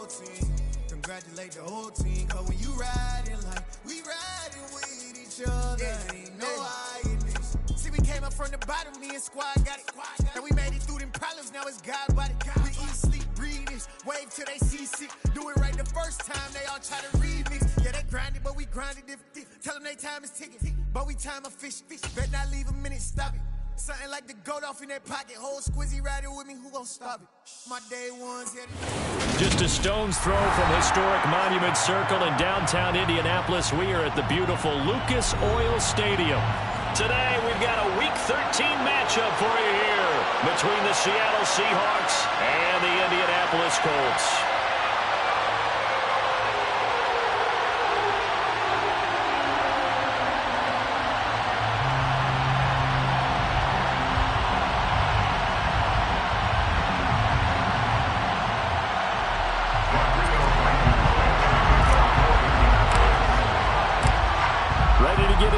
team. Congratulate the whole team. Cause when you riding like we riding with each other, ain't no hiding this. See, we came up from the bottom, me and squad got it. And we made it through them problems, now it's God body. We eat, sleep, breathe this. Wave till they see sick. Do it right the first time, they all try to remix. Yeah, they grinded, but we grinded different. Tell them they time is ticking, but we time a fish. Bet not leave a minute, stop it. Something like the goat off in that pocket. Whole squizzy riding with me, who gon' stop it? My day ones headed. Just a stone's throw from historic Monument Circle in downtown Indianapolis. We are at the beautiful Lucas Oil Stadium. Today, we've got a Week 13 matchup for you here between the Seattle Seahawks and the Indianapolis Colts.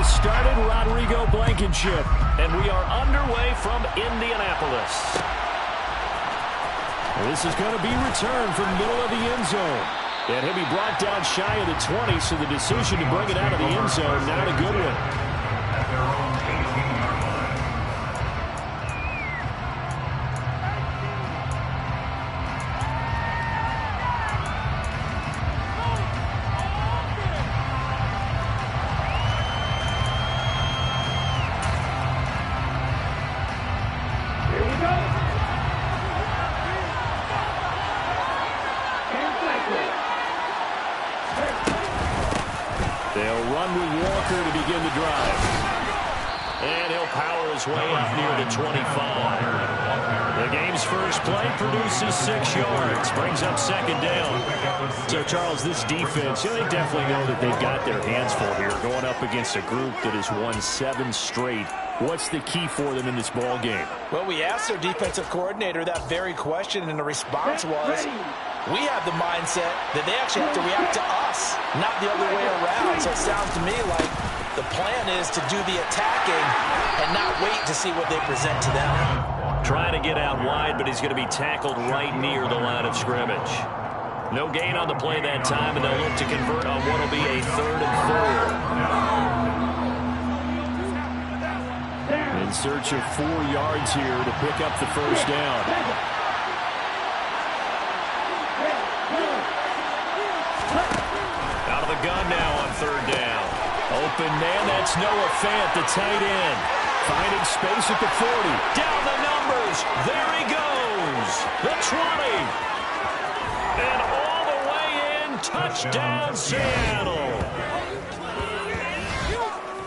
Started Rodrigo Blankenship, and we are underway from Indianapolis. This is going to be returned from the middle of the end zone. And he'll be brought down shy of the 20, so the decision to bring it out of the end zone, not a good one. Way out near the 25. The game's first play produces 6 yards, brings up second down. So, Charles, this defense, they definitely know that they've got their hands full here, going up against a group that has won 7 straight. What's the key for them in this ball game? Well, we asked their defensive coordinator that very question, and the response was, we have the mindset that they actually have to react to us, not the other way around. So it sounds to me like the plan is to do the attacking and not wait to see what they present to them. Trying to get out wide, but he's going to be tackled right near the line of scrimmage. No gain on the play that time, and they'll look to convert on what will be a 3rd and 4. In search of 4 yards here to pick up the first down. Out of the gun now on 3rd down. Open man, that's Noah Fant, the tight end. Finding space at the 40. Down the numbers. There he goes. The 20. And all the way in. Touchdown, Seattle.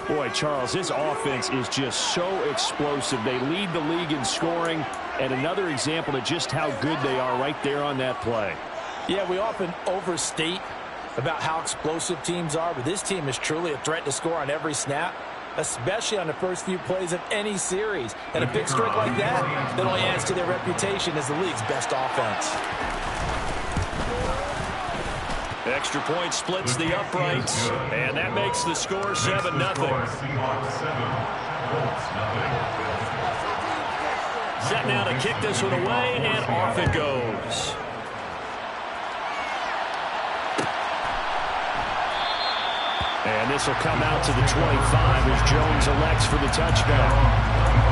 Boy, Charles, his offense is just so explosive. They lead the league in scoring. And another example of just how good they are right there on that play. Yeah, we often overstate about how explosive teams are, but this team is truly a threat to score on every snap, especially on the first few plays of any series. And a big streak like that only adds to their reputation as the league's best offense. Extra point splits the uprights, and that makes the score 7-0. Set now to kick this one away, and off it goes. And this will come out to the 25 as Jones elects for the touchback.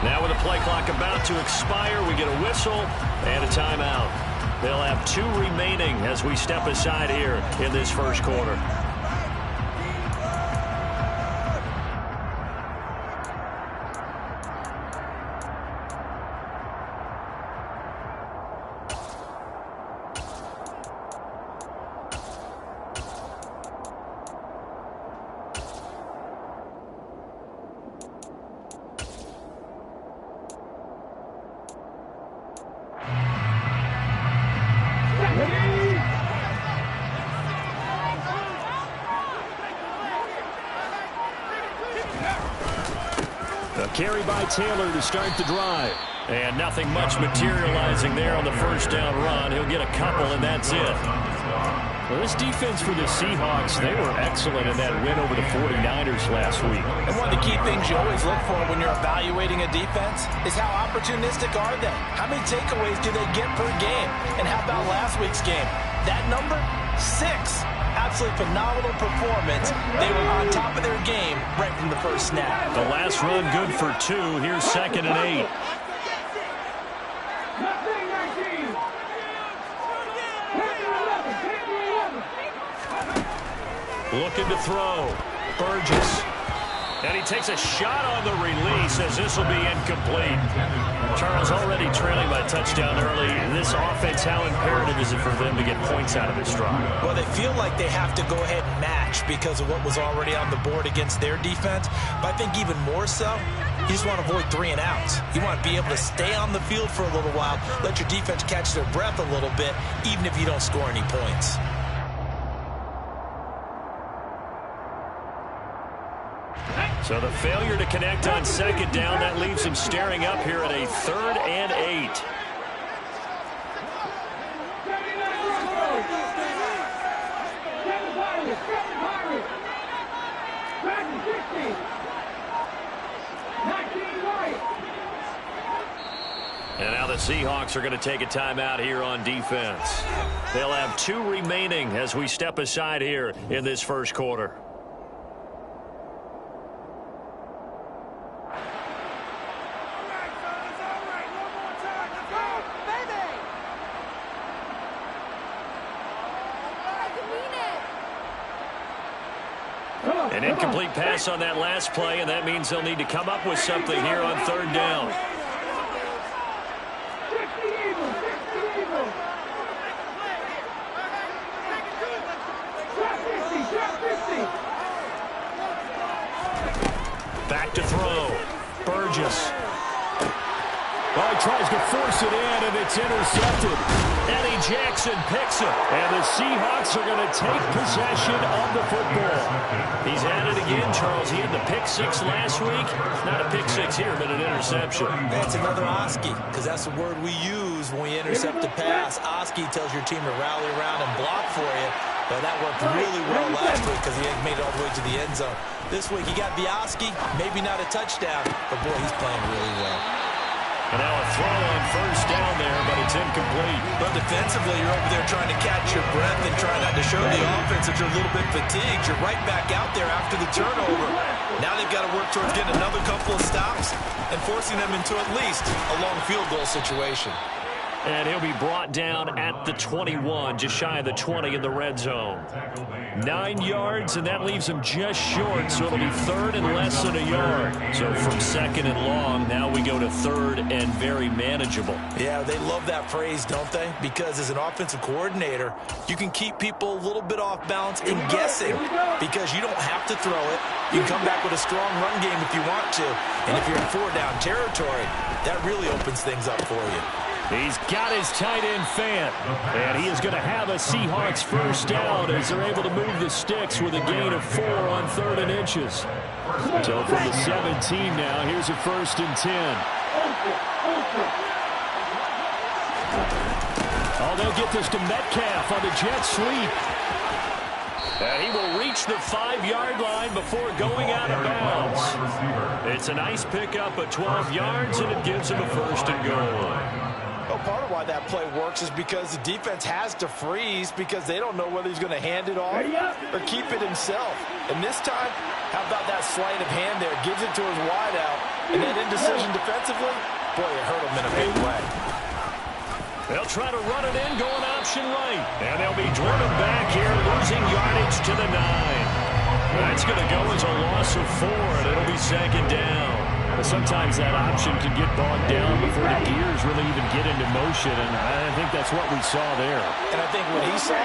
Now with the play clock about to expire, we get a whistle and a timeout. They'll have 2 remaining as we step aside here in this first quarter. Carry by Taylor to start the drive. And nothing much materializing there on the first down run. He'll get a couple, and that's it. Well, this defense for the Seahawks, they were excellent in that win over the 49ers last week. And one of the key things you always look for when you're evaluating a defense is how opportunistic are they? How many takeaways do they get per game? And how about last week's game? That number, 6. Absolutely phenomenal performance. They were on top of their game right from the first snap. The last run good for 2. Here's 2nd and 8. Looking to throw. Burgess. And he takes a shot on the release as this will be incomplete. Charles, already trailing by touchdown early. This offense, how imperative is it for them to get points out of this drive? Well, they feel like they have to go ahead and match because of what was already on the board against their defense. But I think even more so, you just want to avoid 3 and outs. You want to be able to stay on the field for a little while, let your defense catch their breath a little bit, even if you don't score any points. So the failure to connect on 2nd down, that leaves him staring up here at a 3rd and 8. And now the Seahawks are going to take a timeout here on defense. They'll have 2 remaining as we step aside here in this first quarter. An incomplete pass on that last play, and that means they'll need to come up with something here on 3rd down. Back to throw. Burgess. Well, he tries to force it in, and it's intercepted. Eddie Jackson picks it, and the Seahawks are going to take possession of the football. He's at it again, Charles. He had the pick 6 last week. Not a pick 6 here, but an interception. That's another Oski, because that's the word we use when we intercept a pass. Oski tells your team to rally around and block for you. But that worked really well last week because he had made it all the way to the end zone. This week he got the Oski, maybe not a touchdown, but boy, he's playing really well. And now a throw on 1st down there, but it's incomplete. But defensively, you're over there trying to catch your breath and trying not to show the offense that you're a little bit fatigued. You're right back out there after the turnover. Now they've got to work towards getting another couple of stops and forcing them into at least a long field goal situation. And he'll be brought down at the 21, just shy of the 20 in the red zone. 9 yards, and that leaves him just short, so it'll be 3rd and less than a yard. So from 2nd and long, now we go to 3rd and very manageable. Yeah, they love that phrase, don't they? Because as an offensive coordinator, you can keep people a little bit off balance and guessing because you don't have to throw it. You can come back with a strong run game if you want to. And if you're in 4-down territory, that really opens things up for you. He's got his tight end Fant, and he is going to have a Seahawks 1st down as they're able to move the sticks with a gain of 4 on 3rd and inches. So from the 17 now, here's a 1st and 10. Oh, they'll get this to Metcalf on the jet sweep. And he will reach the 5-yard line before going out of bounds. It's a nice pickup of 12 yards, and it gives him a 1st and goal. Well, part of why that play works is because the defense has to freeze because they don't know whether he's going to hand it off or keep it himself. And this time, how about that sleight of hand there? Gives it to his wideout. And that indecision defensively, boy, it hurt him in a big way. They'll try to run it in, going option right. And they'll be driven back here, losing yardage to the 9. That's going to go as a loss of 4, and it'll be 2nd down. But sometimes that option can get bogged down before the gears really even get into motion, and I think that's what we saw there. And I think what he saw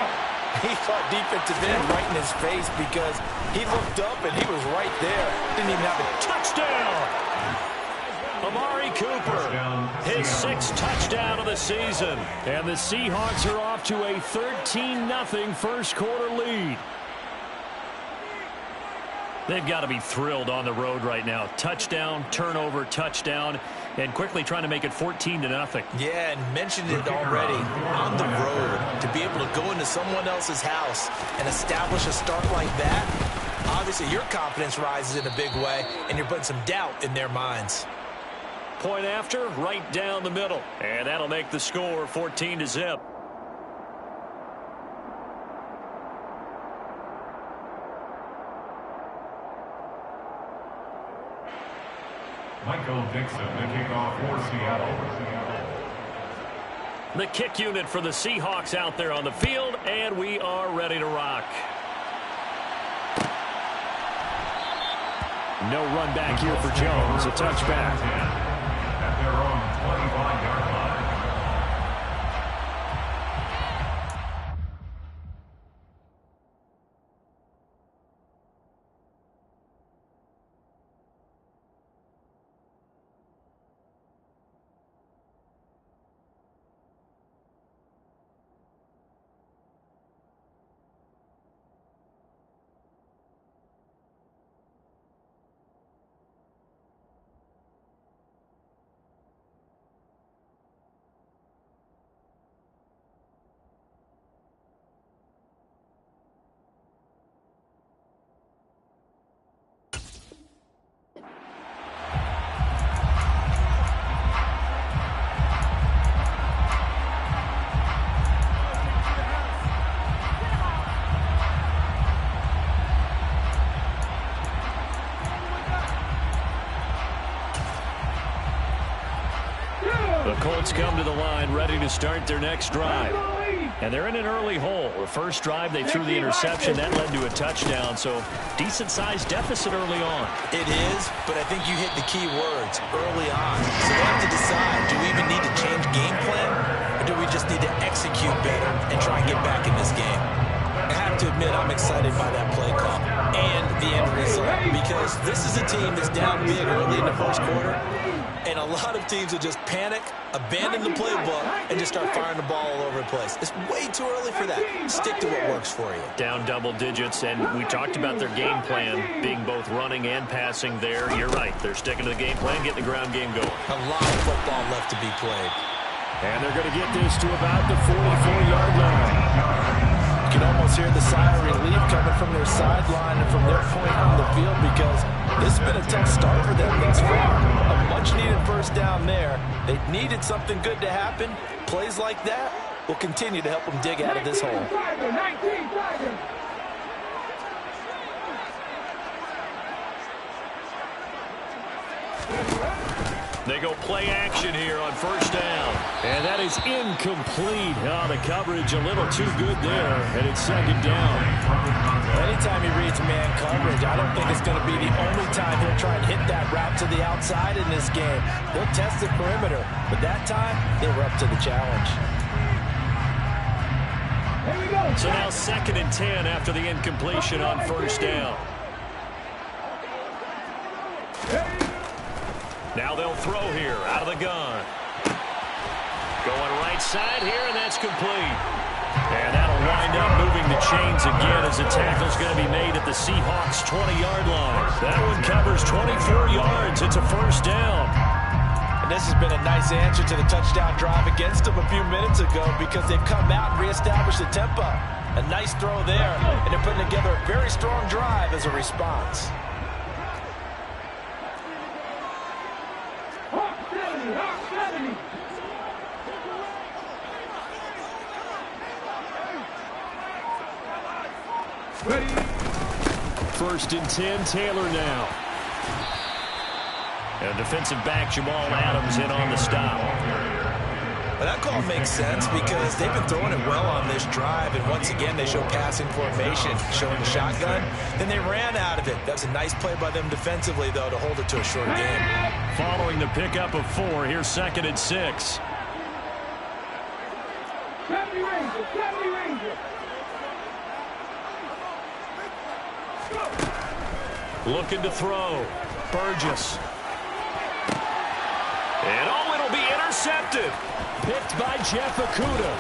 defensive end right in his face because he looked up and he was right there. Didn't even have a touchdown. Amari Cooper, his 6th touchdown of the season. And the Seahawks are off to a 13-0 first quarter lead. They've got to be thrilled on the road right now. Touchdown, turnover, touchdown, and quickly trying to make it 14-0. Yeah, and mentioned it already. On the road, to be able to go into someone else's house and establish a start like that, obviously your confidence rises in a big way, and you're putting some doubt in their minds. Point after, right down the middle. And that'll make the score 14-0. Michael Dixon, the kickoff for Seattle. The kick unit for the Seahawks out there on the field, and we are ready to rock. No run back here for Jones. A touchback. At their own 25-yard line. The Colts come to the line ready to start their next drive. And they're in an early hole. The first drive, they threw the interception. That led to a touchdown. So decent-sized deficit early on. It is, but I think you hit the key words early on. So they have to decide, do we even need to change game plan? Or do we just need to execute better and try and get back in this game? I have to admit, I'm excited by that play call and the end result, because this is a team that's down big early in the first quarter, and a lot of teams will just panic, abandon the playbook, and just start firing the ball all over the place. It's way too early for that. Stick to what works for you. Down double digits, and we talked about their game plan being both running and passing there. You're right. They're sticking to the game plan, getting the ground game going. A lot of football left to be played. And they're going to get this to about the 44-yard line. You can almost hear the sigh of relief coming from their sideline and from their point on the field, because this has been a tough start for them thus far. A much-needed first down there. They needed something good to happen. Plays like that will continue to help them dig out of this hole. They go play action here on first down. And that is incomplete. Oh, the coverage a little too good there, and it's second down. Anytime he reads man coverage, I don't think it's going to be the only time he'll try and hit that route to the outside in this game. They'll test the perimeter, but that time they were up to the challenge. So now 2nd and 10 after the incompletion on first down. Now they'll throw here out of the gun. Going right side here, and that's complete. And that'll wind up moving the chains again as the tackle's going to be made at the Seahawks' 20-yard line. That one covers 24 yards. It's a first down. And this has been a nice answer to the touchdown drive against them a few minutes ago, because they've come out and reestablished the tempo. A nice throw there, and they're putting together a very strong drive as a response. First and 10, Taylor now. And defensive back Jamal Adams in on the stop. Well, that call makes sense because they've been throwing it well on this drive, and once again they show passing formation, showing the shotgun. Then they ran out of it. That's a nice play by them defensively, though, to hold it to a short game. Following the pickup of 4, here's 2nd and 6. Looking to throw. Burgess. And oh, it'll be intercepted. Picked by Jeff Okudah.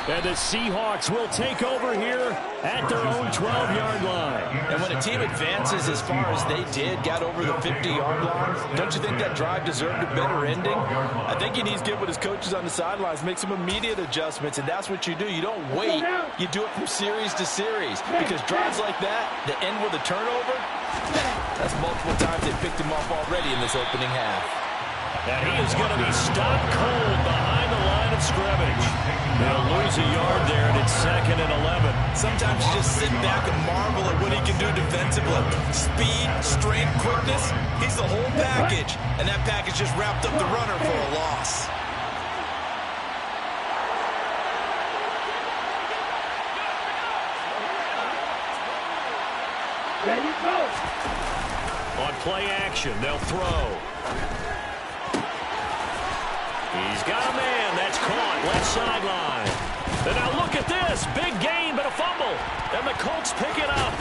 And the Seahawks will take over here at their own 12-yard line. And when a team advances as far as they did, got over the 50-yard line, don't you think that drive deserved a better ending? I think he needs to get with his coaches on the sidelines, make some immediate adjustments, and that's what you do. You don't wait. You do it from series to series, because drives like that end with a turnover, that's multiple times they picked him off already in this opening half. And he is going to be stopped cold behind the line of scrimmage. They'll lose a yard there, and it's 2nd and 11. Sometimes you just sit back and marvel at what he can do defensively. Speed, strength, quickness, he's the whole package. And that package just wrapped up the runner for a loss. There you go. On play action, they'll throw. He's got a man. That's caught. Left sideline. And now look at this. Big gain, but a fumble. And the Colts pick it up.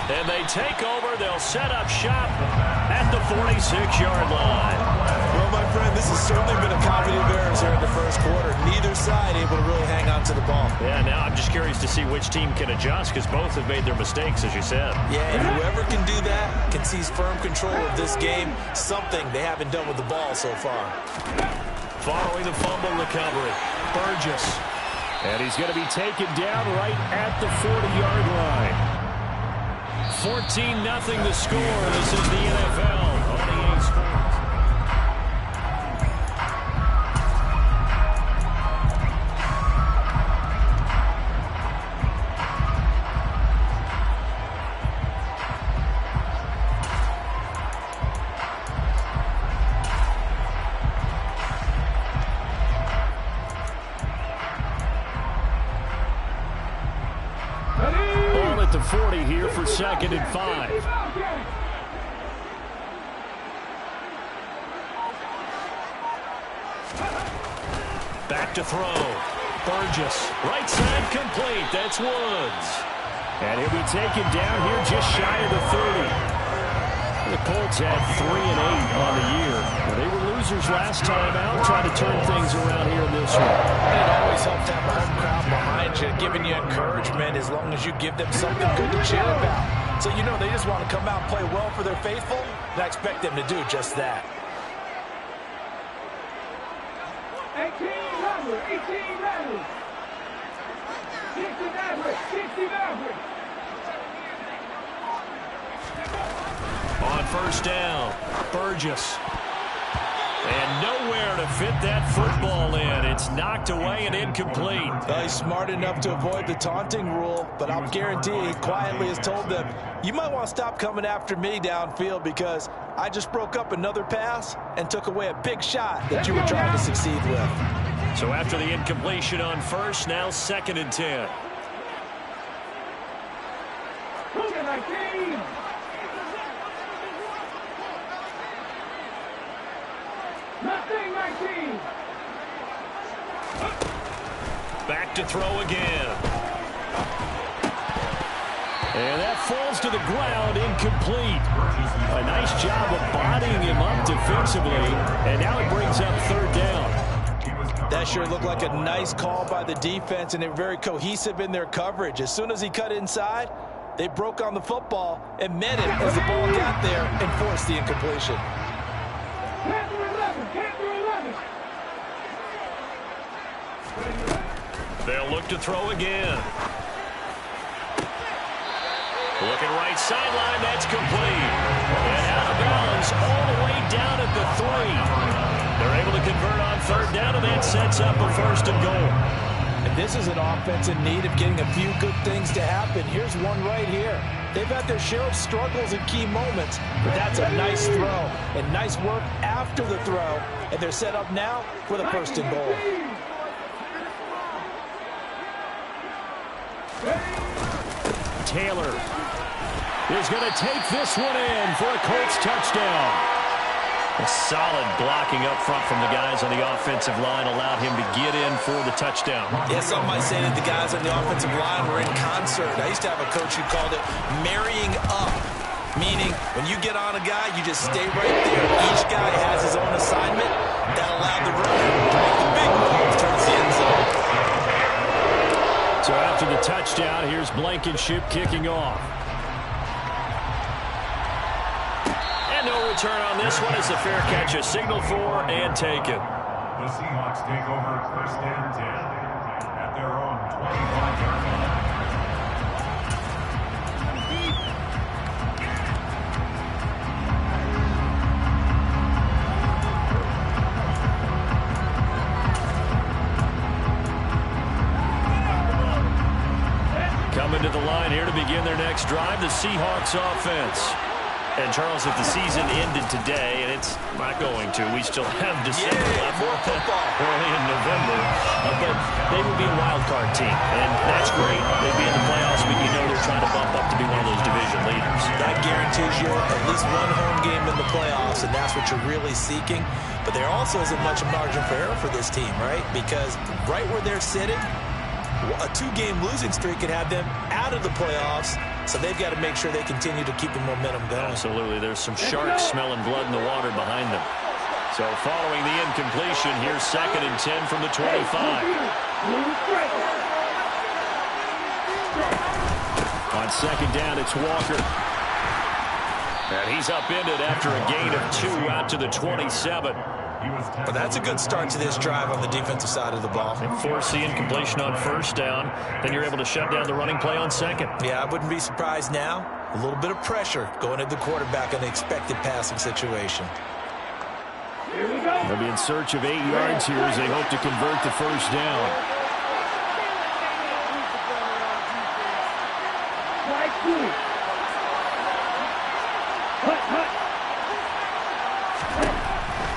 And they take over. They'll set up shop at the 46-yard line. Well, my friend, this has certainly been a comedy of errors here in the first quarter. Neither side able to really hang on to the ball. Yeah, now I'm just curious to see which team can adjust, because both have made their mistakes, as you said. Yeah, and whoever can do that can seize firm control of this game, something they haven't done with the ball so far. Following the fumble recovery, Burgess. And he's going to be taken down right at the 40-yard line. 14-0 the score. This is the NFL on EA Sports. The 40 here for 2nd and 5. Back to throw. Burgess. Right side complete. That's Woods. And he'll be taken down here just shy of the 30. The Colts had 3-8 on the year. Well, they were losers last time out, trying to turn things around here in this one. It always helps to have a home crowd behind you, giving you encouragement as long as you give them something good to cheer about. So, you know, they just want to come out and play well for their faithful, and I expect them to do just that. 18 numbers, 18 numbers. 60 numbers, 60 numbers. On first down, Burgess. And nowhere to fit that football in. It's knocked away and incomplete. He's smart enough to avoid the taunting rule, but I'll guarantee he quietly has told them, you might want to stop coming after me downfield because I just broke up another pass and took away a big shot that you were trying to succeed with. So after the incompletion on first, now 2nd and 10. Back to throw again. And that falls to the ground, incomplete. A nice job of bodying him up defensively, and now it brings up 3rd down. That sure looked like a nice call by the defense, and they're very cohesive in their coverage. As soon as he cut inside, they broke on the football and met it as the ball got there and forced the incompletion. They'll look to throw again. Looking right sideline, that's complete. And out of bounds all the way down at the 3. They're able to convert on 3rd down, and that sets up a 1st and goal. And this is an offense in need of getting a few good things to happen. Here's one right here. They've had their share of struggles in key moments, but that's a nice throw and nice work after the throw. And they're set up now for the 1st and goal. Taylor is going to take this one in for a Colts touchdown. A solid blocking up front from the guys on the offensive line allowed him to get in for the touchdown. Yeah, some might say that the guys on the offensive line were in concert. I used to have a coach who called it marrying up, meaning when you get on a guy, you just stay right there. Each guy has his own assignment. That allowed the runner to make the big move towards the end zone. first down. Here's Blankenship kicking off. And no return on this one. It's a fair catch, a signal for and taken. The Seahawks take over first and 10 at their own 25-yard line. Coming to the line here to begin their next drive, the Seahawks offense. And, Charles, if the season ended today, and it's not going to, we still have December left. More football. Early in November. But they would be a wild card team, and that's great. They'd be in the playoffs, but you know they're trying to bump up to be one of those division leaders. That guarantees you at least one home game in the playoffs, and that's what you're really seeking. But there also isn't much margin for error for this team, right? Because right where they're sitting, a 2-game losing streak could have them out of the playoffs, so they've got to make sure they continue to keep the momentum going. Absolutely. There's some sharks smelling blood in the water behind them. So following the incompletion, here's 2nd and 10 from the 25. On 2nd down, it's Walker. And he's upended after a gain of 2 out to the 27. But that's a good start to this drive on the defensive side of the ball. And force the incompletion on 1st down. Then you're able to shut down the running play on 2nd. Yeah, I wouldn't be surprised now. A little bit of pressure going at the quarterback in an expected passing situation. They'll be in search of 8 yards here as they hope to convert the 1st down.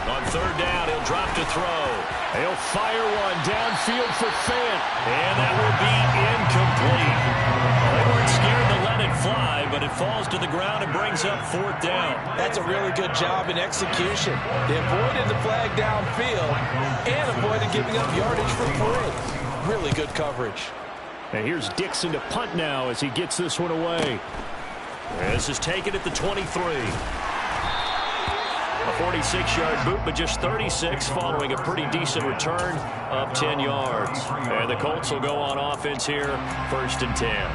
On 3rd down, he'll drop to throw. He'll fire one downfield for Fant. And that will be incomplete. They weren't scared to let it fly, but it falls to the ground and brings up 4th down. That's a really good job in execution. They avoided the flag downfield and avoided giving up yardage for 3. Really good coverage. And here's Dixon to punt now as he gets this one away. This is taken at the 23. A 46-yard boot, but just 36 following a pretty decent return of 10 yards. And the Colts will go on offense here, 1st and 10.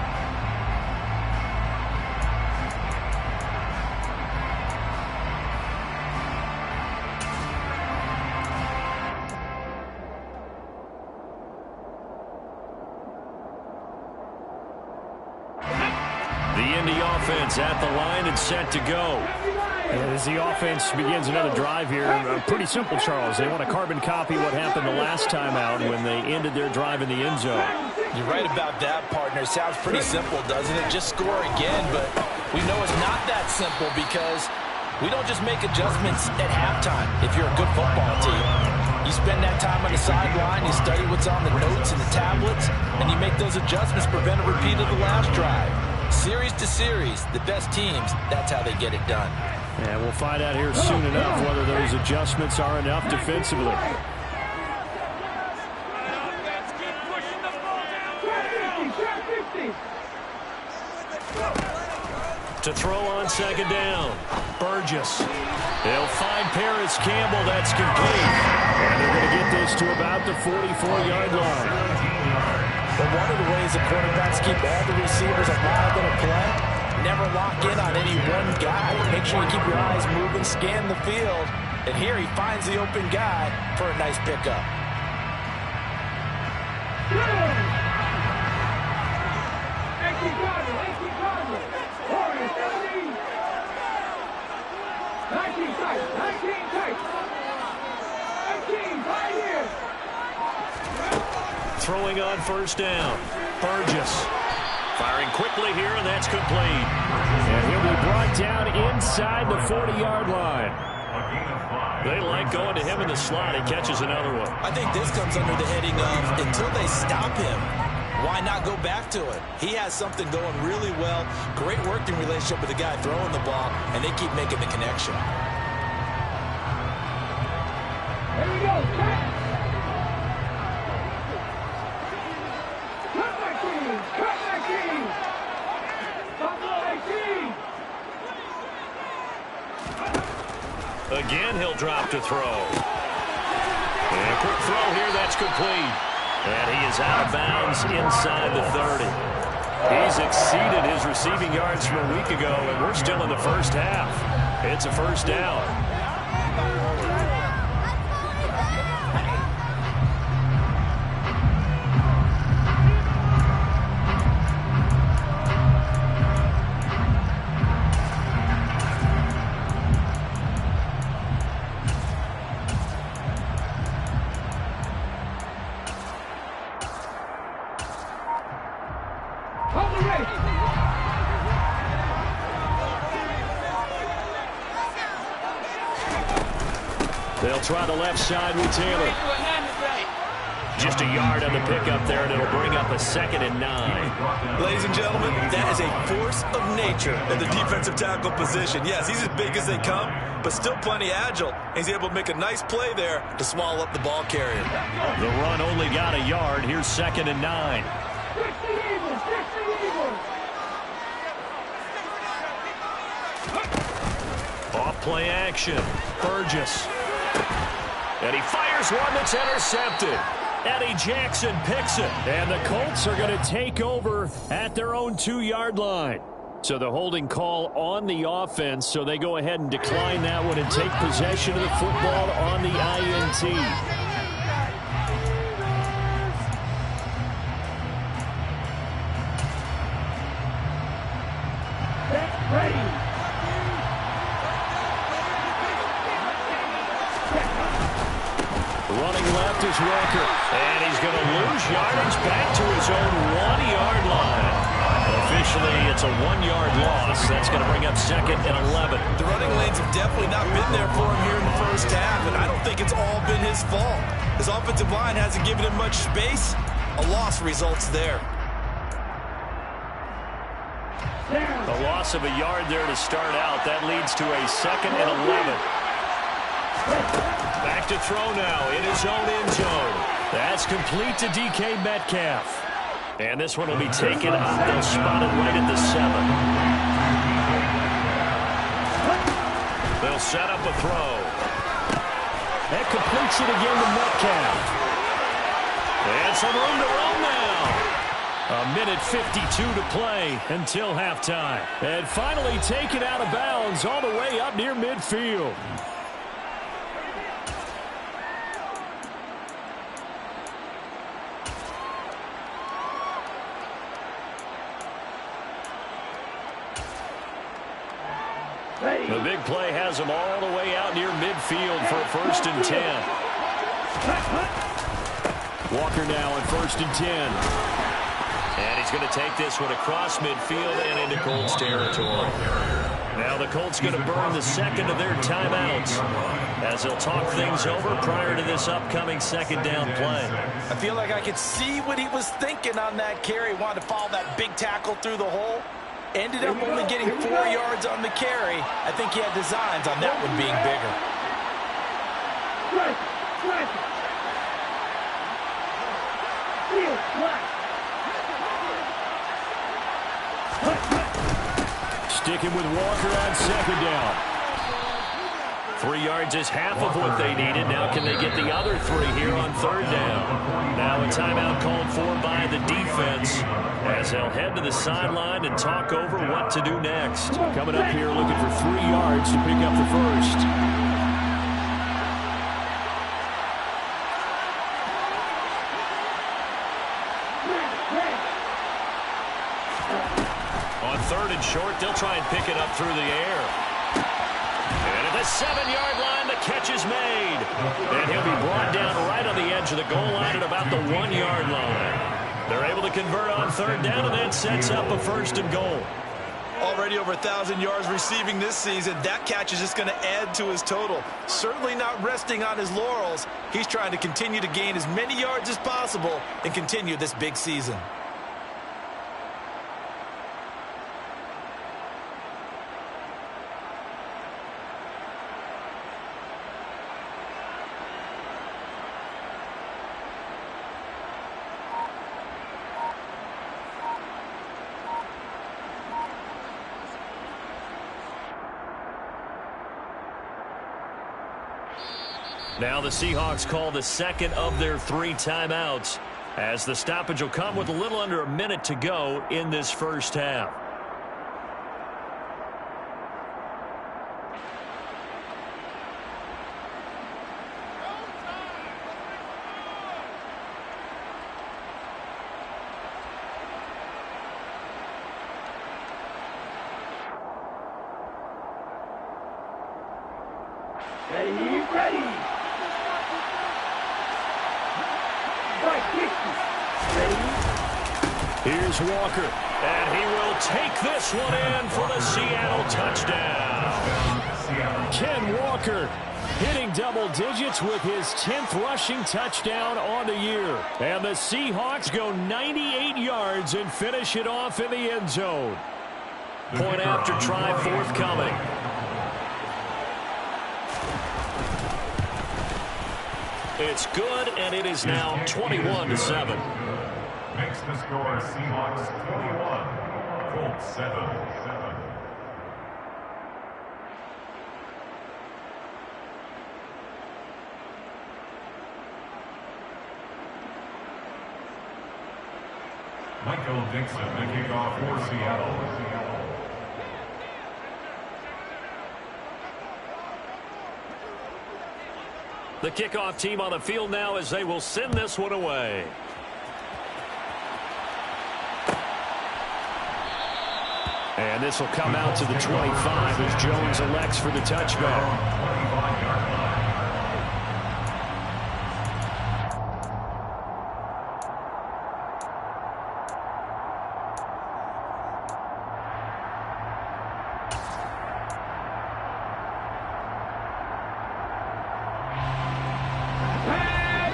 The Indy offense at the line and set to go. As the offense begins another drive here, pretty simple, Charles. They want to carbon copy what happened the last time out when they ended their drive in the end zone. You're right about that, partner. Sounds pretty simple, doesn't it? Just score again, but we know it's not that simple because we don't just make adjustments at halftime if you're a good football team. You spend that time on the sideline, you study what's on the notes and the tablets, and you make those adjustments, prevent a repeat of the last drive. Series to series, the best teams, that's how they get it done. And we'll find out here soon enough whether those adjustments are enough defensively. To throw on 2nd down, Burgess. They'll find Paris Campbell. That's complete. And they're going to get this to about the 44-yard line. But one of the ways the quarterbacks keep all the receivers alive in a play, never lock in on any one guy. Make sure you keep your eyes moving, scan the field. And here he finds the open guy for a nice pickup. Throwing on 1st down, Burgess. Firing quickly here, and that's complete. And he'll be brought down inside the 40-yard line. They like going to him in the slot. He catches another one. I think this comes under the heading of until they stop him, why not go back to it? He has something going really well. Great working relationship with the guy throwing the ball, and they keep making the connection. Here we go. Again, he'll drop to throw. And a quick throw here, that's complete. And he is out of bounds inside the 30. He's exceeded his receiving yards from a week ago, and we're still in the first half. It's a first down. They'll try the left side with Taylor. Just a yard on the pickup there, and it'll bring up a 2nd and 9. Ladies and gentlemen, that is a force of nature in the defensive tackle position. Yes, he's as big as they come, but still plenty agile. He's able to make a nice play there to swallow up the ball carrier. The run only got a yard. Here's 2nd and 9. Off play action. Burgess. And he fires one that's intercepted. Eddie Jackson picks it. And the Colts are going to take over at their own 2-yard line. So the holding call on the offense, so they go ahead and decline that one and take possession of the football on the INT. Running left is Walker, and he's going to lose yardage back to his own 1-yard line. Officially, it's a 1-yard loss. That's going to bring up 2nd and 11. The running lanes have definitely not been there for him here in the first half, and I don't think it's all been his fault. His offensive line hasn't given him much space. A loss results there. A loss of a yard there to start out. That leads to a 2nd and 11. Back to throw now in his own end zone. That's complete to DK Metcalf. And this one will be taken up. They'll spot it right at the 7. They'll set up a throw. That completes it again to Metcalf. And some room to run now. A minute 52 to play until halftime. And finally taken out of bounds all the way up near midfield. The big play has him all the way out near midfield for a 1st and 10. Walker now at 1st and 10. And he's going to take this one across midfield and into Colts territory. Now the Colts going to burn the 2nd of their timeouts as they'll talk things over prior to this upcoming 2nd down play. I feel like I could see what he was thinking on that carry. Wanted to follow that big tackle through the hole. Ended up only getting 4 yards on the carry. I think he had designs on that one being bigger. Sticking with Walker on 2nd down. 3 yards is half of what they needed. Now can they get the other 3 here on 3rd down? Now a timeout called for by the defense as they'll head to the sideline and talk over what to do next. Coming up here looking for 3 yards to pick up the 1st. On 3rd and short, they'll try and pick it up through the air. And at the 7-yard line, the catch is made. And he'll be brought down right on the edge of the goal line at about the 1-yard line. They're able to convert on 3rd down, and that sets up a 1st and goal. Already over 1,000 yards receiving this season. That catch is just going to add to his total. Certainly not resting on his laurels. He's trying to continue to gain as many yards as possible and continue this big season. Now the Seahawks call the 2nd of their 3 timeouts. as the stoppage will come with a little under a minute to go in this first half. Ready. Here's Walker, and he will take this one in for the Seattle touchdown. Ken Walker hitting double digits with his 10th rushing touchdown on the year. And the Seahawks go 98 yards and finish it off in the end zone. Point after try forthcoming. It's good, and it is now 21-7. Makes the score Seahawks 21, Colts 7. Michael Dixon, the kickoff for Seattle. The kickoff team on the field now as they will send this one away. And this will come out to the 25 as Jones elects for the touchback.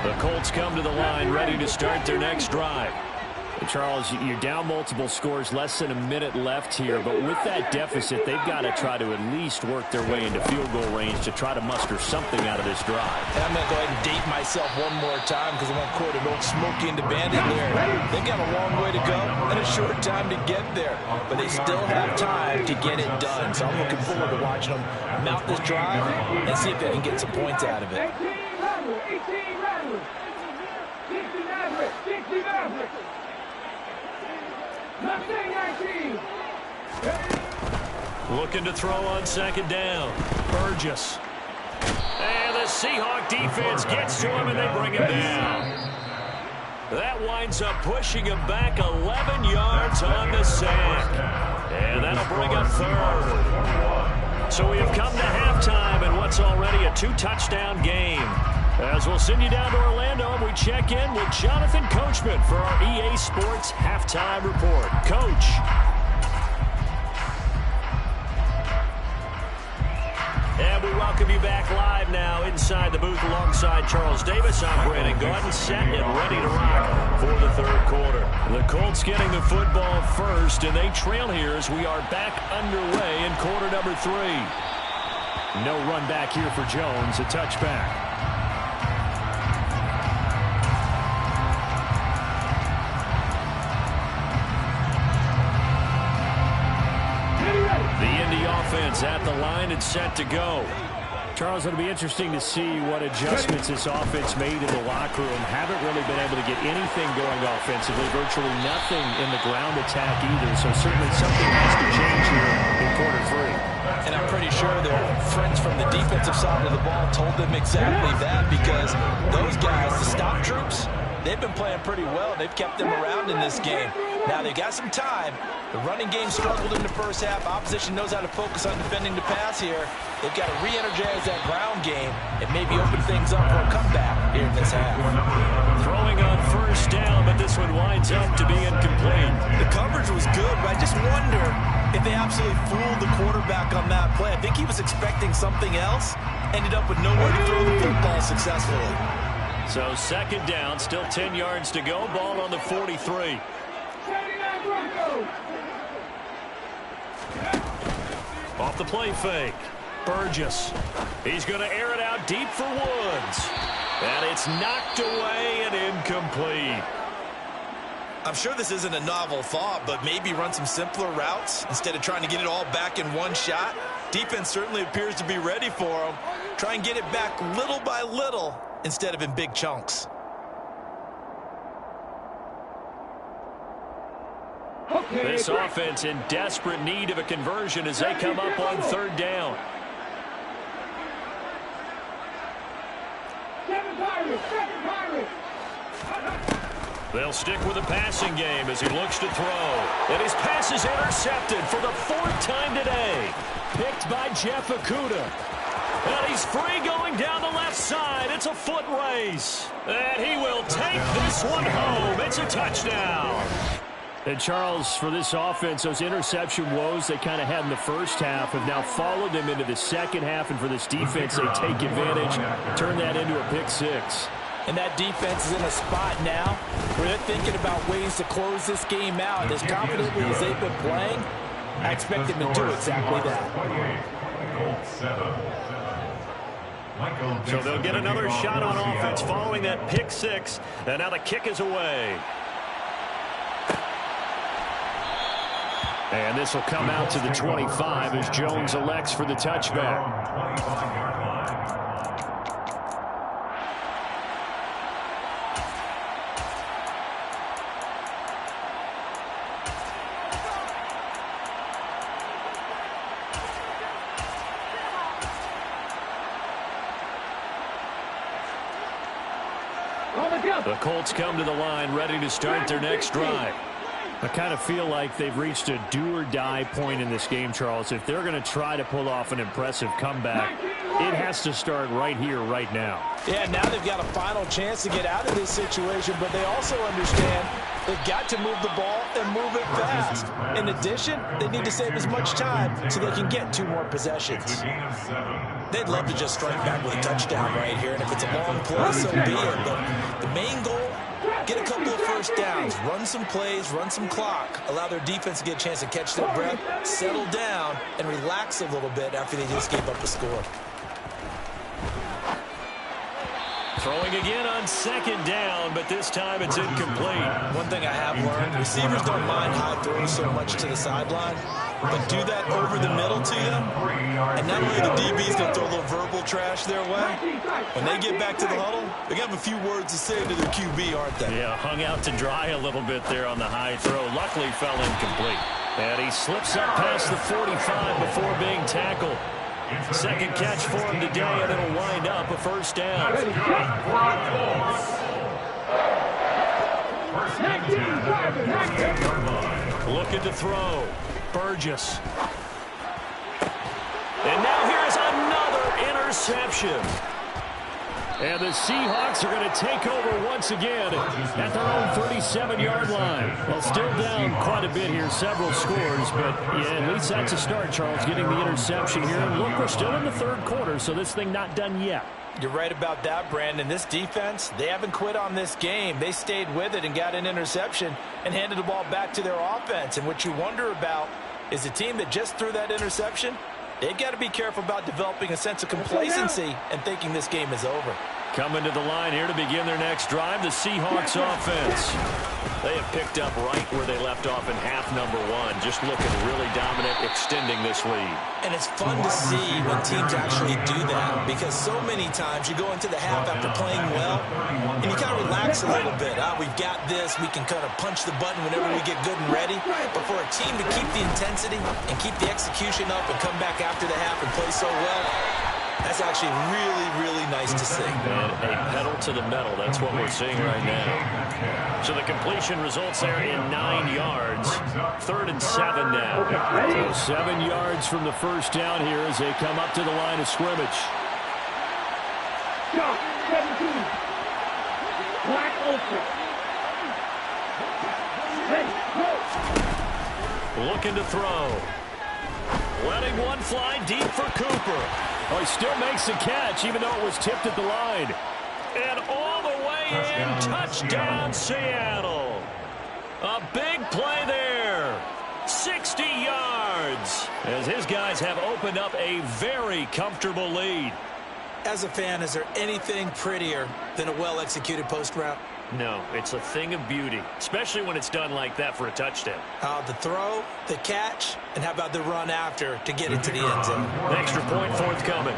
The Colts come to the line ready to start their next drive. Charles, you're down multiple scores, less than a minute left here, but with that deficit, they've got to try to at least work their way into field goal range to try to muster something out of this drive. And I'm going to go ahead and date myself one more time because I'm going to quote an old Smokey and the Bandit there. They've got a long way to go and a short time to get there, but they still have time to get it done. So I'm looking forward to watching them mount this drive and see if they can get some points out of it. 18 Rattlers. 60 Mavericks. 60 Mavericks. Looking to throw on second down. Burgess. And the Seahawk defense gets to him and they bring him down. That winds up pushing him back 11 yards on the sack. And that'll bring up third. So we have come to halftime in what's already a 2-touchdown game. As we'll send you down to Orlando, and we check in with Jonathan Coachman for our EA Sports Halftime Report. Coach. And we welcome you back live now inside the booth alongside Charles Davis. I'm Brandon Gordon, set and ready to rock for the third quarter. The Colts getting the football first, and they trail here as we are back underway in quarter number 3. No run back here for Jones, a touchback. Offense at the line and set to go. Charles, it'll be interesting to see what adjustments this offense made in the locker room. Haven't really been able to get anything going offensively, virtually nothing in the ground attack either, so certainly something has to change here in quarter 3. And I'm pretty sure their friends from the defensive side of the ball told them exactly that, because those guys, the stop troops, they've been playing pretty well. They've kept them around in this game. Now they've got some time. The running game struggled in the first half. Opposition knows how to focus on defending the pass here. They've got to re-energize that ground game and maybe open things up for a comeback here in this half. Throwing on first down, but this one winds up to be incomplete. The coverage was good, but I just wonder if they absolutely fooled the quarterback on that play. I think he was expecting something else. Ended up with nowhere to throw the football successfully. So second down, still 10 yards to go. Ball on the 43. Off the play fake. Burgess. He's going to air it out deep for Woods. And it's knocked away and incomplete. I'm sure this isn't a novel thought, but maybe run some simpler routes instead of trying to get it all back in one shot. Defense certainly appears to be ready for him. Try and get it back little by little instead of in big chunks. This offense in desperate need of a conversion as they come up on third down. They'll stick with the passing game as he looks to throw. And his pass is intercepted for the fourth time today. Picked by Jeff Okudah. And he's free going down the left side. It's a foot race. And he will take this one home. It's a touchdown. And Charles, for this offense, those interception woes they kind of had in the first half have now followed them into the second half. And for this defense, they take advantage, turn that into a pick six. And that defense is in a spot now where they're thinking about ways to close this game out. As confidently as they've been playing, I expect them to do exactly that. So they'll get another shot on offense following that pick six. And now the kick is away. And this will come out to the 25 as Jones elects for the touchback. The Colts come to the line ready to start their next drive. I kind of feel like they've reached a do-or-die point in this game, Charles. If they're going to try to pull off an impressive comeback, it has to start right here, right now. Yeah, now they've got a final chance to get out of this situation, but they also understand they've got to move the ball and move it fast. In addition, they need to save as much time so they can get 2 more possessions. They'd love to just strike back with a touchdown right here, and if it's a long play, so be it. But the main goal, get a couple of first downs, run some plays, run some clock, allow their defense to get a chance to catch their breath, settle down, and relax a little bit after they just gave up a score. Throwing again on second down, but this time it's incomplete. One thing I have learned, receivers don't mind high throws so much to the sideline, but do that over the middle to you, and not only the DB's going to throw a little verbal trash their way, when they get back to the huddle, they're going to have a few words to say to their QB, aren't they? Yeah, hung out to dry a little bit there on the high throw. Luckily fell incomplete. And he slips up past the 45 before being tackled. Second catch for him today, and it'll wind up a first down. Looking to throw. Burgess. And now here's another interception. And the Seahawks are going to take over once again at their own 37-yard line. Well, still down quite a bit here, several scores, but yeah, at least that's a start, Charles, getting the interception here. And look, we're still in the third quarter, so this thing not done yet. You're right about that, Brandon. This defense, they haven't quit on this game. They stayed with it and got an interception and handed the ball back to their offense. And what you wonder about is the team that just threw that interception, they've got to be careful about developing a sense of complacency and thinking this game is over. Coming to the line here to begin their next drive, the Seahawks offense. They have picked up right where they left off in half number 1, just looking really dominant, extending this lead. And it's fun to see when teams actually do that, because so many times you go into the half after playing well, and you kind of relax a little bit. We've got this. We can kind of punch the button whenever we get good and ready. But for a team to keep the intensity and keep the execution up and come back after the half and play so well, that's actually really, really nice to see. And a pedal to the metal. That's what we're seeing right now. So the completion results there in 9 yards. 3rd and 7 now. So 7 yards from the first down here as they come up to the line of scrimmage. Stop, 17. Black open. Hey, go. Looking to throw. Letting one fly deep for Cooper. Oh, he still makes the catch, even though it was tipped at the line. And all the way in, touchdown Seattle. A big play there. 60 yards. As his guys have opened up a very comfortable lead. As a fan, is there anything prettier than a well-executed post route? No, it's a thing of beauty, especially when it's done like that for a touchdown. The throw, the catch, and how about the run after to get into the end zone? Extra point forthcoming.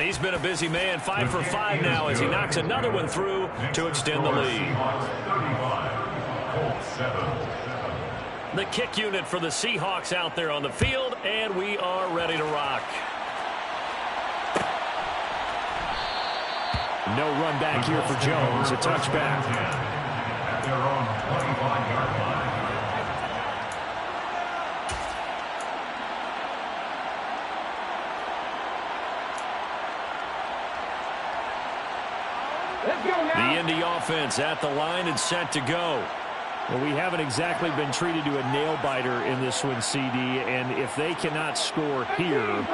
And he's been a busy man, 5 for 5 now as he knocks another one through to extend the lead. The kick unit for the Seahawks out there on the field, and we are ready to rock. No run back here for Jones. A touchback. At their own 25-yard line. The Indy offense at the line and set to go. Well, we haven't exactly been treated to a nail-biter in this one, CD, and if they cannot score here,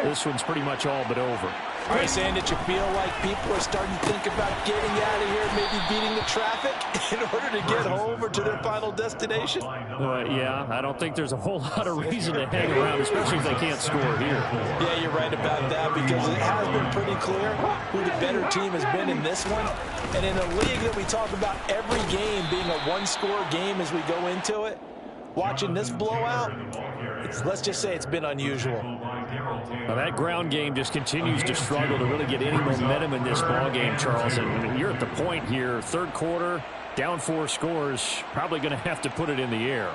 this one's pretty much all but over. Are you saying that you feel like people are starting to think about getting out of here, maybe beating the traffic in order to get home or to their final destination? Yeah, I don't think there's a whole lot of reason to hang around, especially if they can't score here. Yeah, you're right about that because it has been pretty clear who the better team has been in this one. And in a league that we talk about every game being a one-score game as we go into it, watching this blowout, let's just say it's been unusual. Well, that ground game just continues to struggle to really get any momentum in this ball game, Charles. And you're at the point here, third quarter, down 4 scores, probably going to have to put it in the air.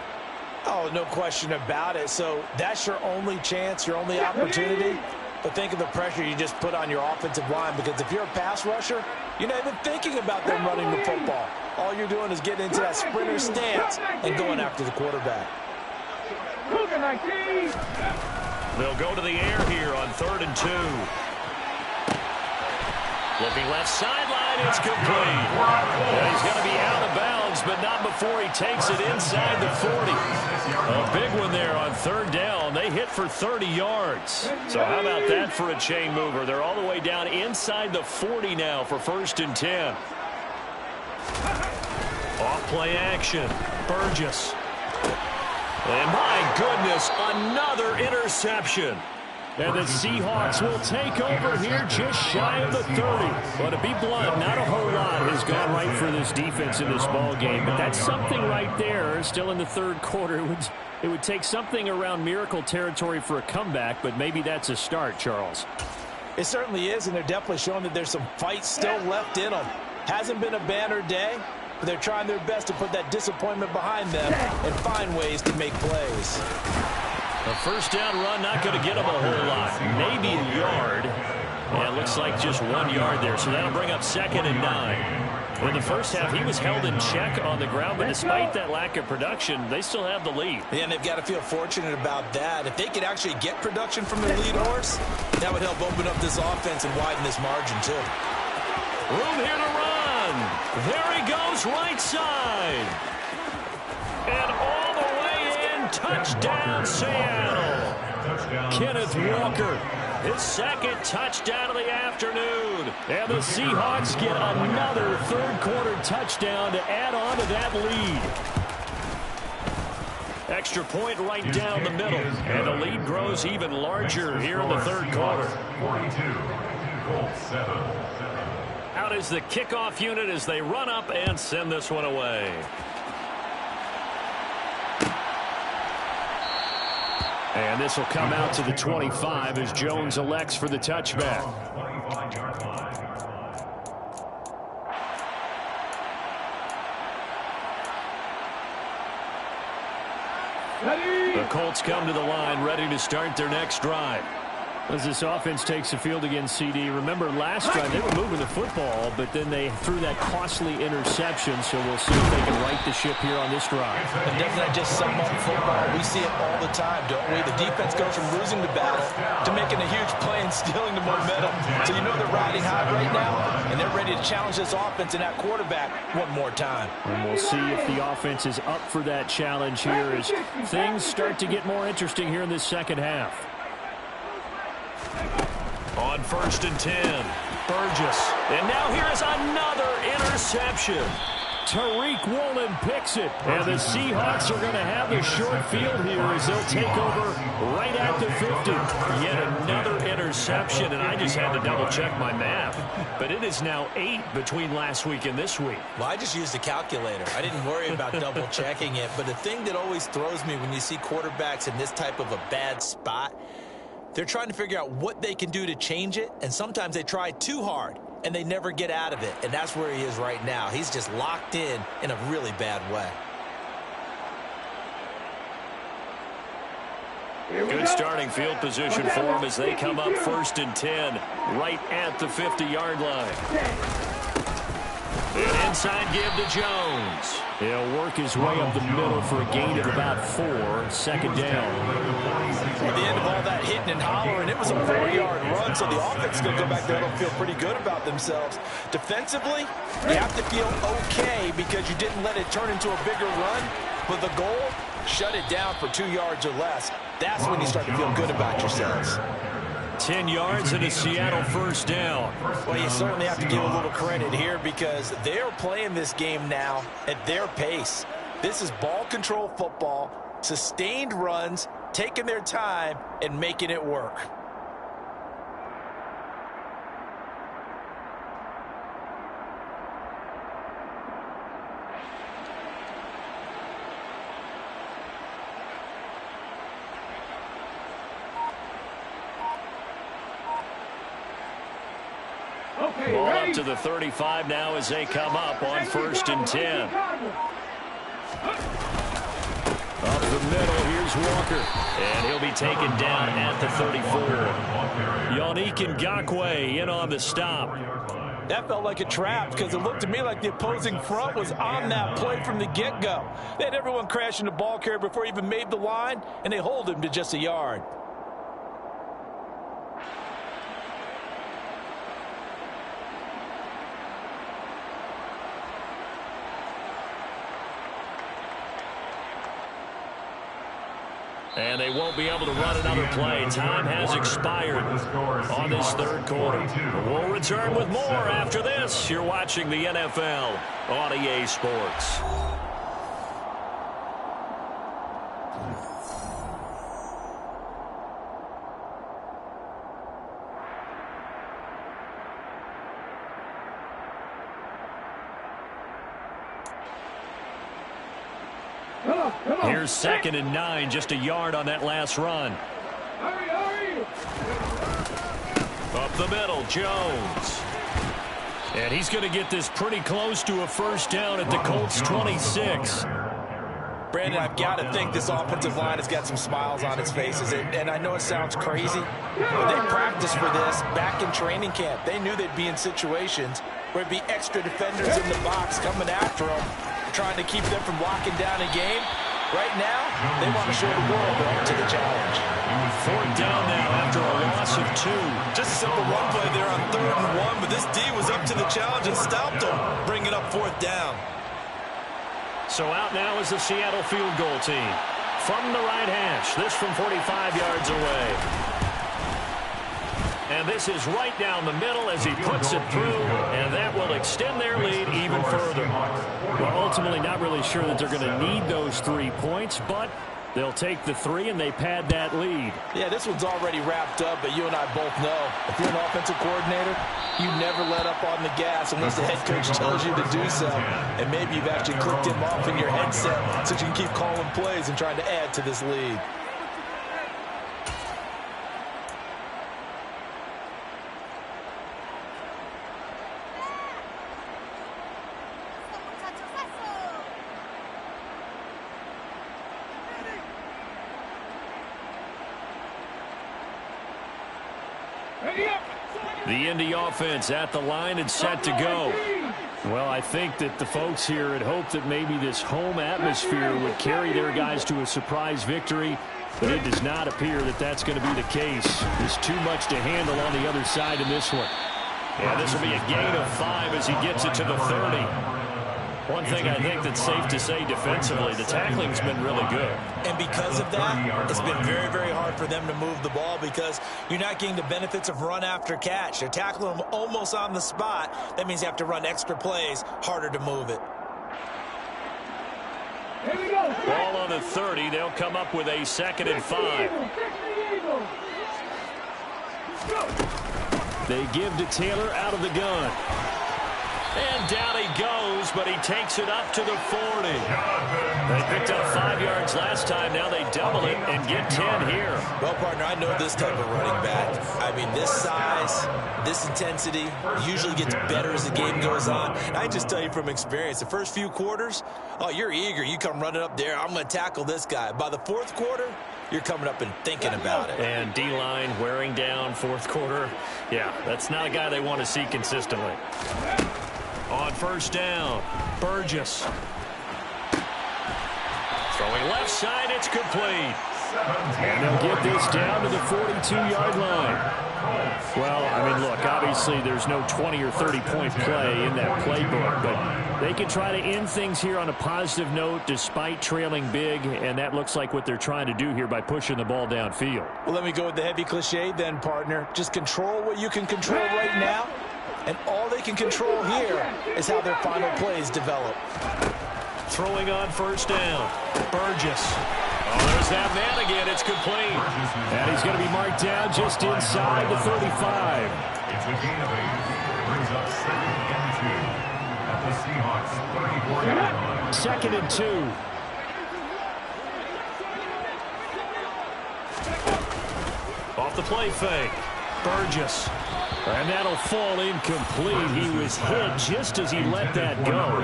Oh, no question about it. So that's your only chance, your only opportunity. But think of the pressure you just put on your offensive line, because if you're a pass rusher, you're not even thinking about them running the football. All you're doing is getting into that sprinter stance and going after the quarterback. They'll go to the air here on 3rd and 2. Looking left sideline, it's complete. And he's going to be out of bounds, but not before he takes it inside the 40. A big one there on 3rd down. They hit for 30 yards. So how about that for a chain mover? They're all the way down inside the 40 now for 1st and 10. Off play action. Burgess. And my goodness, another interception. And the Seahawks will take over here just shy of the 30. But to be blunt, not a whole lot has gone right for this defense in this ball game. But that's something right there. Still in the 3rd quarter. It would take something around miracle territory for a comeback, but maybe that's a start, Charles. It certainly is, and they're definitely showing that there's some fight still left in them. Hasn't been a banner day, but they're trying their best to put that disappointment behind them and find ways to make plays. A 1st down run, not going to get him a whole lot. Maybe a yard. And it looks like just 1 yard there. So that'll bring up 2nd and 9. In the first half, he was held in check on the ground, but despite that lack of production, they still have the lead. Yeah, and they've got to feel fortunate about that. If they could actually get production from their lead horse, that would help open up this offense and widen this margin, too. Room here to run. There he goes, right side. And all the way in, touchdown, Seattle. Kenneth Walker, his 2nd touchdown of the afternoon. And the Seahawks get another 3rd quarter touchdown to add on to that lead. Extra point right down the middle. And the lead grows even larger here in the 3rd quarter. 42, Colts 7. Out is the kickoff unit as they run up and send this one away. And this will come out to the 25 as Jones elects for the touchback. The Colts come to the line ready to start their next drive. As this offense takes the field against CD, remember last drive they were moving the football, but then they threw that costly interception, so we'll see if they can right the ship here on this drive. And doesn't that just sum up football? We see it all the time, don't we? The defense goes from losing the battle to making a huge play and stealing the momentum. So you know they're riding high right now, and they're ready to challenge this offense and that quarterback one more time. And we'll see if the offense is up for that challenge here as things start to get more interesting here in this 2nd half. On 1st and 10, Burgess. And now here is another interception. Tariq Woolen picks it. And the Seahawks are going to have the short field here as they'll take over right at the 50. Yet another interception, and I just had to double-check my math. But it is now 8 between last week and this week. Well, I just used a calculator. I didn't worry about double-checking it. But the thing that always throws me when you see quarterbacks in this type of a bad spot, They're trying to figure out what they can do to change it, and sometimes they try too hard, and they never get out of it, and that's where he is right now. He's just locked in a really bad way. Good starting field position for him as they come up 1st and 10, right at the 50-yard line. An inside give to Jones. He'll work his way up the middle for a gain of about 4, 2nd down. At the end of all that hitting and hollering, it was a 4-yard run, so the offense is going to go back there and feel pretty good about themselves. Defensively, you have to feel okay because you didn't let it turn into a bigger run, but the goal, shut it down for 2 yards or less. That's when you start to feel good about yourselves. 10 yards and a Seattle 1st down. Well, you certainly have to give a little credit here because they're playing this game now at their pace. This is ball control football, sustained runs, taking their time and making it work. Ball up to the 35 now as they come up on 1st and 10. Up the middle, here's Walker. And he'll be taken down at the 34. Yannick Ngakoue in on the stop. That felt like a trap because it looked to me like the opposing front was on that play from the get-go. They had everyone crashing the ball carrier before he even made the line, and they hold him to just a yard. And they won't be able to run another play. Time has expired on this 3rd quarter. We'll return with more after this. You're watching the NFL on EA Sports. Here's 2nd and 9, just a yard on that last run. Up the middle, Jones. And he's going to get this pretty close to a 1st down at the Colts 26. Brandon, I've got to think this offensive line has got some smiles on its faces. And I know it sounds crazy, but they practiced for this back in training camp. They knew they'd be in situations where it'd be extra defenders in the box coming after them, trying to keep them from locking down a game. Right now, they want to show the world they're up to the challenge. 4th down now after a loss of 2. Just a simple run play there on 3rd and 1, but this D was up to the challenge and stopped them, bringing up 4th down. So out now is the Seattle field goal team. From the right hash, this from 45 yards away. And this is right down the middle as he puts it through, and that will extend their lead even further. Well, ultimately not really sure that they're going to need those 3 points, but they'll take the 3 and they pad that lead. Yeah, this one's already wrapped up, but you and I both know if you're an offensive coordinator, you never let up on the gas unless the head coach tells you to do so. And maybe you've actually clicked him off in your headset so you can keep calling plays and trying to add to this lead. The Indy offense at the line and set to go. Well, I think that the folks here had hoped that maybe this home atmosphere would carry their guys to a surprise victory, but it does not appear that that's going to be the case. There's too much to handle on the other side in this one. Yeah, this will be a gain of 5 as he gets it to the 30. One thing I think that's safe to say defensively, the tackling's been really good. And because of that, it's been very, very hard for them to move the ball because you're not getting the benefits of run after catch. They're tackling them almost on the spot. That means you have to run extra plays, harder to move it. Ball on the 30. They'll come up with a 2nd and 5. They give to Taylor out of the gun. And down he goes, but he takes it up to the 40. They picked up 5 yards last time. Now they double it and get 10 here. Well, partner, I know this type of running back. I mean, this size, this intensity usually gets better as the game goes on. And I just tell you from experience, the first few quarters, oh, you're eager. You come running up there, I'm going to tackle this guy. By the fourth quarter, you're coming up and thinking about it. And D-line wearing down fourth quarter. Yeah, that's not a guy they want to see consistently. On first down, Burgess. Throwing left side, it's complete. And they'll get this down to the 42-yard line. Well, I mean, look, obviously there's no 20 or 30-point play in that playbook, but they can try to end things here on a positive note despite trailing big, and that looks like what they're trying to do here by pushing the ball downfield. Well, let me go with the heavy cliche then, partner. Just control what you can control right now, and all they can control here is how their final plays develop. Throwing on first down, Burgess. Oh, there's that man again. It's complete. And he's going to be marked down just inside the 35. It's a gain of 8. Brings up 2nd and 2 at the Seahawks 34-yard line. 2nd and 2. Off the play fake, Burgess. And that'll fall incomplete. He was hit just as he let that go.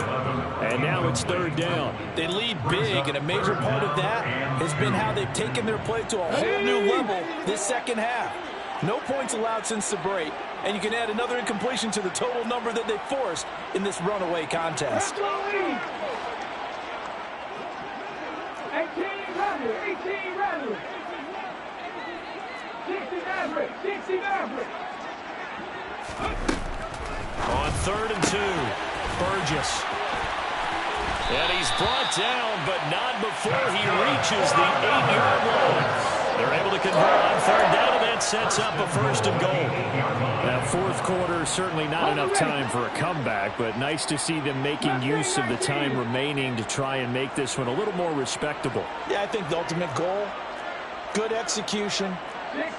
And now it's 3rd down. They lead big, and a major part of that has been how they've taken their play to a whole new level this second half. No points allowed since the break, and you can add another incompletion to the total number that they forced in this runaway contest. 18 rather. 60 average. On 3rd and 2, Burgess. And he's brought down, but not before he reaches the 8-yard line. They're able to convert on 3rd down, and that sets up a 1st and goal. That fourth quarter, certainly not enough time for a comeback, but nice to see them making use of the time remaining to try and make this one a little more respectable. Yeah, I think the ultimate goal, good execution,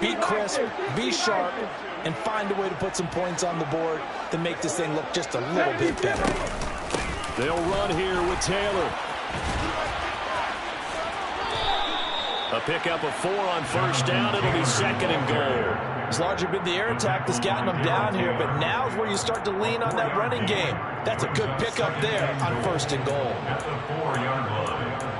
be crisp, be sharp, and find a way to put some points on the board to make this thing look just a little bit better. They'll run here with Taylor. A pickup of 4 on first down. It'll be 2nd and goal. It's largely been the air attack that's gotten them down here, but now's where you start to lean on that running game. That's a good pickup there on 1st and goal. At the 4-yard line.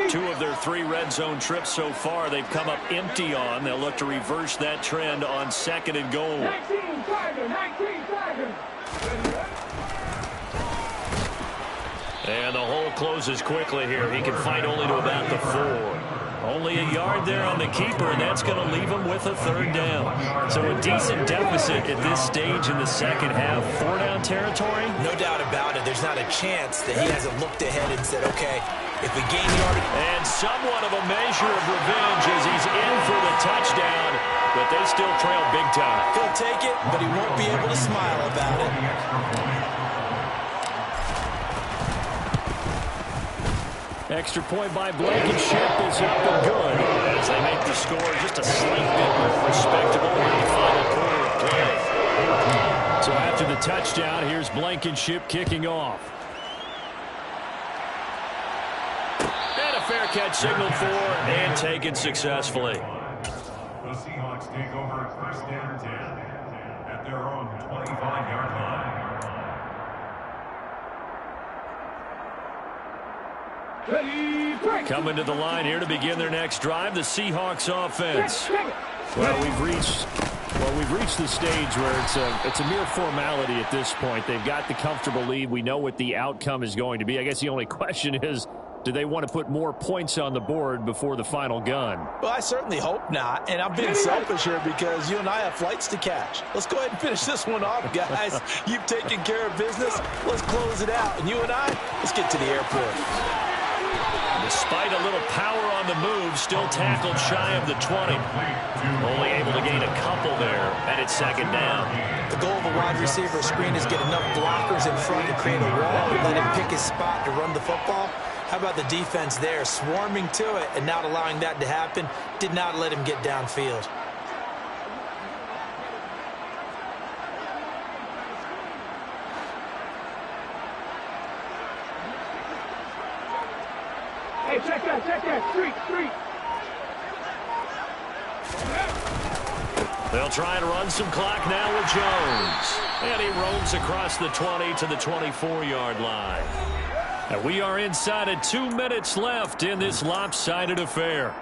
2 of their 3 red zone trips so far they've come up empty on. They'll look to reverse that trend on 2nd and goal. 19 And the hole closes quickly here. He can fight only to about the 4. Only a yard there on the keeper, and that's going to leave him with a 3rd down. So a decent deficit at this stage in the second half. 4-down territory? No doubt about it. There's not a chance that he hasn't looked ahead and said, okay, if we gain yardage. And somewhat of a measure of revenge as he's in for the touchdown, but they still trail big time. He'll take it, but he won't be able to smile about it. Extra point by Blankenship is up and good. As they make the score just a slight bit more respectable in the final quarter of play. So after the touchdown, here's Blankenship kicking off. And a fair catch signaled for and taken successfully. The Seahawks take over 1st and 10 at their own 25-yard line. Coming to the line here to begin their next drive, the Seahawks offense. Well, we've reached the stage where it's a mere formality at this point. They've got the comfortable lead. We know what the outcome is going to be. I guess the only question is, do they want to put more points on the board before the final gun? Well, I certainly hope not. And I'm being selfish here because you and I have flights to catch. Let's go ahead and finish this one off, guys. You've taken care of business. Let's close it out. And you and I, let's get to the airport. Despite a little power on the move, still tackled shy of the 20. Only able to gain a couple there, and it's 2nd down. The goal of a wide receiver screen is get enough blockers in front to create a wall and let him pick his spot to run the football. How about the defense there, swarming to it and not allowing that to happen? Did not let him get downfield. Hey, check that. Street. They'll try and run some clock now with Jones. And he roams across the 20 to the 24-yard line. And we are inside of 2 minutes left in this lopsided affair.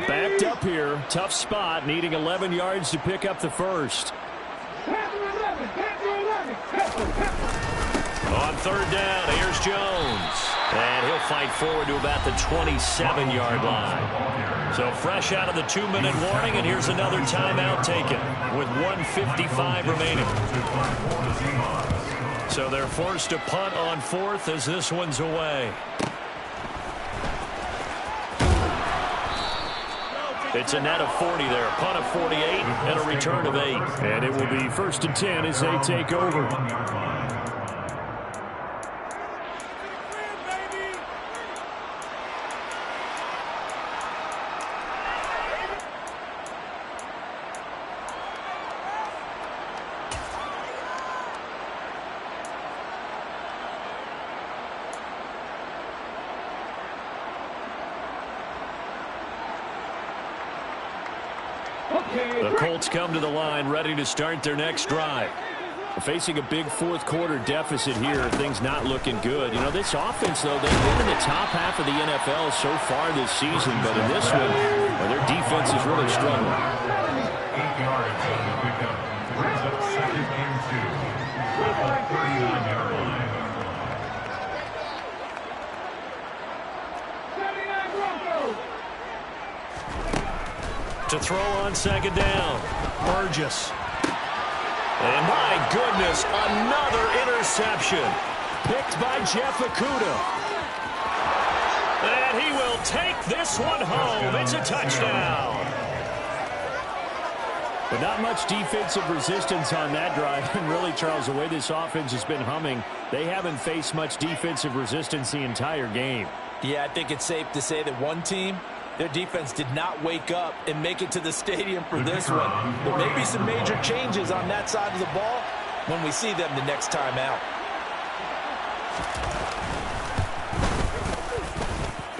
Backed up here. Tough spot. Needing 11 yards to pick up the first. On third down, here's Jones. And he'll fight forward to about the 27-yard line. So fresh out of the 2-minute warning, and here's another timeout taken with 1:55 remaining. So they're forced to punt on fourth as this one's away. It's a net of 40 there. Punt of 48 and a return of 8. And it will be 1st and 10 as they take over. The Colts come to the line ready to start their next drive. Facing a big fourth-quarter deficit here, things not looking good. You know, this offense, though, they've been in the top half of the NFL so far this season, but in this one, well, their defense is really struggling. 8 yards on the pickup. Brings up 2nd and 2. At the 39-yard line. 79 Broncos. To throw on second down, Burgess. And my goodness, another interception. Picked by Jeff Okudah. And he will take this one home. It's a touchdown. But not much defensive resistance on that drive. And really, Charles, the way this offense has been humming, they haven't faced much defensive resistance the entire game. Yeah, I think it's safe to say that one team, their defense did not wake up and make it to the stadium for this one. There may be some major changes on that side of the ball when we see them the next time out.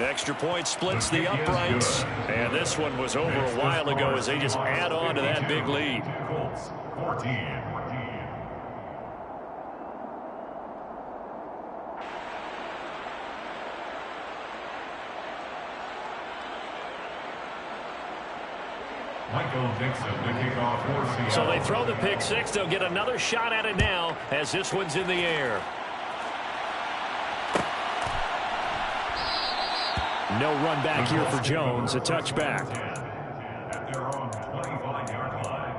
Extra point splits the uprights. And this one was over a while ago as they just add on to that big lead. Colts 14. Michael Dixon, the kickoff for Seattle. So they throw the pick six. They'll get another shot at it now as this one's in the air. No run back here for Jones. A touchback. At their own 25-yard line.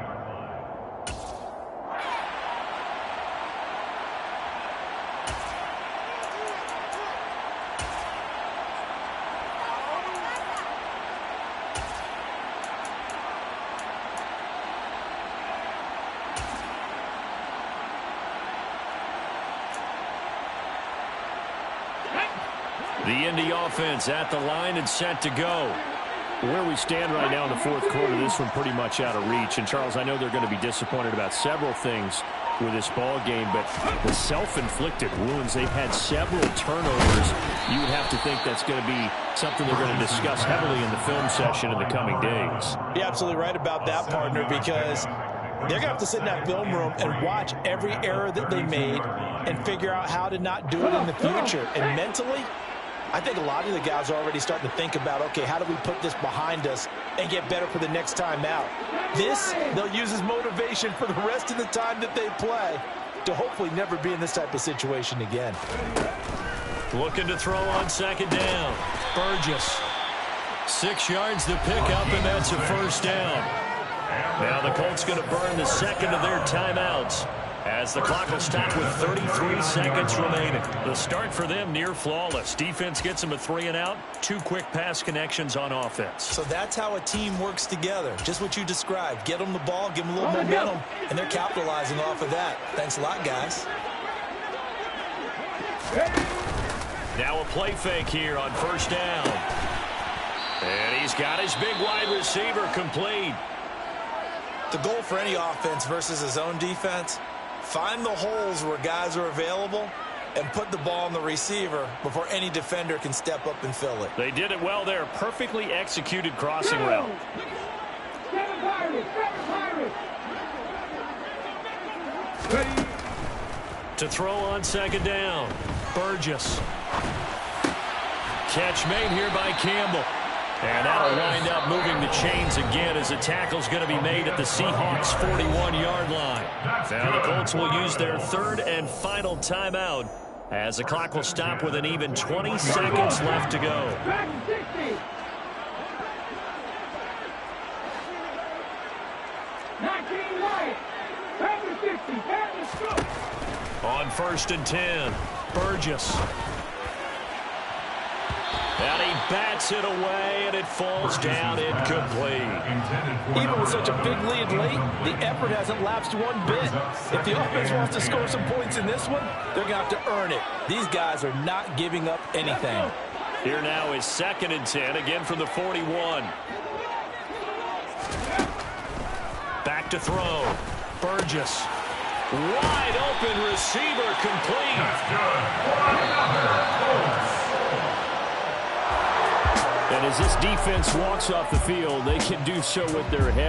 The Indy offense at the line and set to go. Where we stand right now in the fourth quarter, this one pretty much out of reach. And, Charles, I know they're going to be disappointed about several things with this ball game, but the self-inflicted wounds, they've had several turnovers. You would have to think that's going to be something they're going to discuss heavily in the film session in the coming days. You're absolutely right about that, partner, because they're going to have to sit in that film room and watch every error that they made and figure out how to not do it in the future. And mentally, I think a lot of the guys are already starting to think about, okay, how do we put this behind us and get better for the next time out? This, they'll use as motivation for the rest of the time that they play to hopefully never be in this type of situation again. Looking to throw on second down. Burgess. 6 yards to pick up, and that's a first down. Now the Colts going to burn the second of their timeouts as the clock will stop with 33 seconds remaining. The start for them near flawless. Defense gets them a 3-and-out. 2 quick pass connections on offense. So that's how a team works together. Just what you described. Get them the ball, give them a little momentum, and they're capitalizing off of that. Thanks a lot, guys. Now a play fake here on first down. And he's got his big wide receiver complete. The goal for any offense versus his own defense, find the holes where guys are available and put the ball on the receiver before any defender can step up and fill it. They did it well there. Perfectly executed crossing route. Seven Pirates. Ready. To throw on second down. Burgess. Catch made here by Campbell. And that'll wind up moving the chains again as the tackle's going to be made at the Seahawks' 41-yard line. Now the Colts will use their third and final timeout as the clock will stop with an even 20 seconds left to go. Back 60. 19 Wyatt. Back to 60. Back to stroke. On first and 10, Burgess. And he bats it away, and it falls down incomplete. Even with such a big lead late, the effort hasn't lapsed one bit. If the offense wants to score some points in this one, they're going to have to earn it. These guys are not giving up anything. Here now is second and 10, again from the 41. Back to throw. Burgess. Wide open receiver complete. And as this defense walks off the field, they can do so with their head